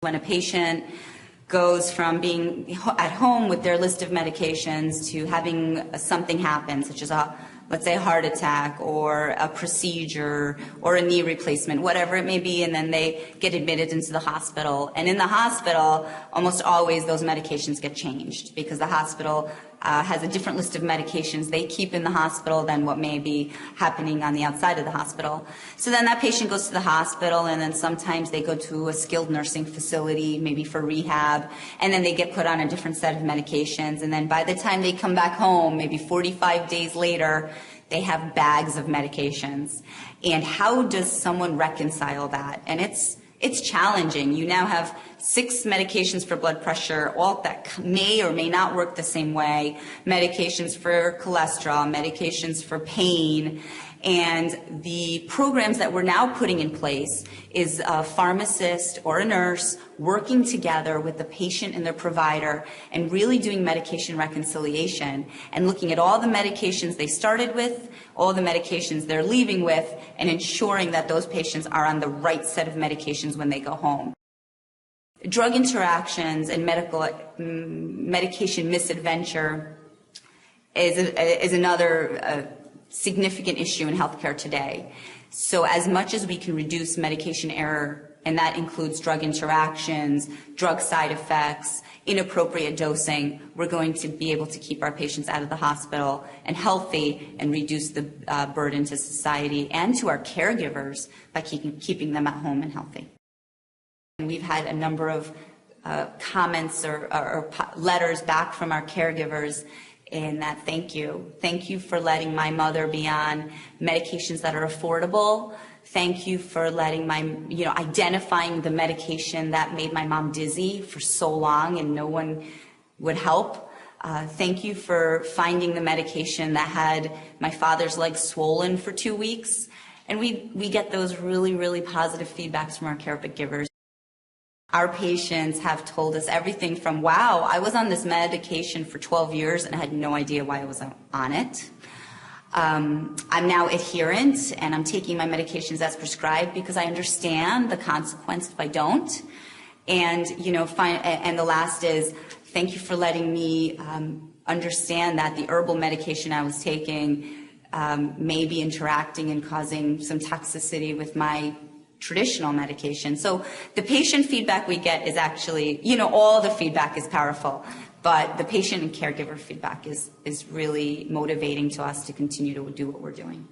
When a patient goes from being at home with their list of medications to having something happen, such as let's say a heart attack or a procedure or a knee replacement, whatever it may be, and then they get admitted into the hospital. And in the hospital, almost always those medications get changed because the hospital has a different list of medications they keep in the hospital than what may be happening on the outside of the hospital. So then that patient goes to the hospital, and then sometimes they go to a skilled nursing facility, maybe for rehab, and then they get put on a different set of medications. And then by the time they come back home, maybe 45 days later, they have bags of medications. And how does someone reconcile that? And it's challenging. You now have 6 medications for blood pressure, all that may or may not work the same way, medications for cholesterol, medications for pain, and the programs that we're now putting in place is a pharmacist or a nurse working together with the patient and their provider and really doing medication reconciliation and looking at all the medications they started with, all the medications they're leaving with, and ensuring that those patients are on the right set of medications when they go home. Drug interactions and medication misadventure is another significant issue in healthcare today. So as much as we can reduce medication error, and that includes drug interactions, drug side effects, inappropriate dosing, we're going to be able to keep our patients out of the hospital and healthy and reduce the burden to society and to our caregivers by keeping them at home and healthy. And we've had a number of comments or letters back from our caregivers in that thank you. Thank you for letting my mother be on medications that are affordable. Thank you for letting identifying the medication that made my mom dizzy for so long and no one would help. Thank you for finding the medication that had my father's legs swollen for 2 weeks. And we get those really, really positive feedbacks from our caregivers. Our patients have told us everything from, wow, I was on this medication for 12 years and I had no idea why I was on it. I'm now adherent and I'm taking my medications as prescribed because I understand the consequence if I don't. And, and the last is, thank you for letting me understand that the herbal medication I was taking may be interacting and causing some toxicity with my traditional medication. So the patient feedback we get is actually, all the feedback is powerful, but the patient and caregiver feedback is really motivating to us to continue to do what we're doing.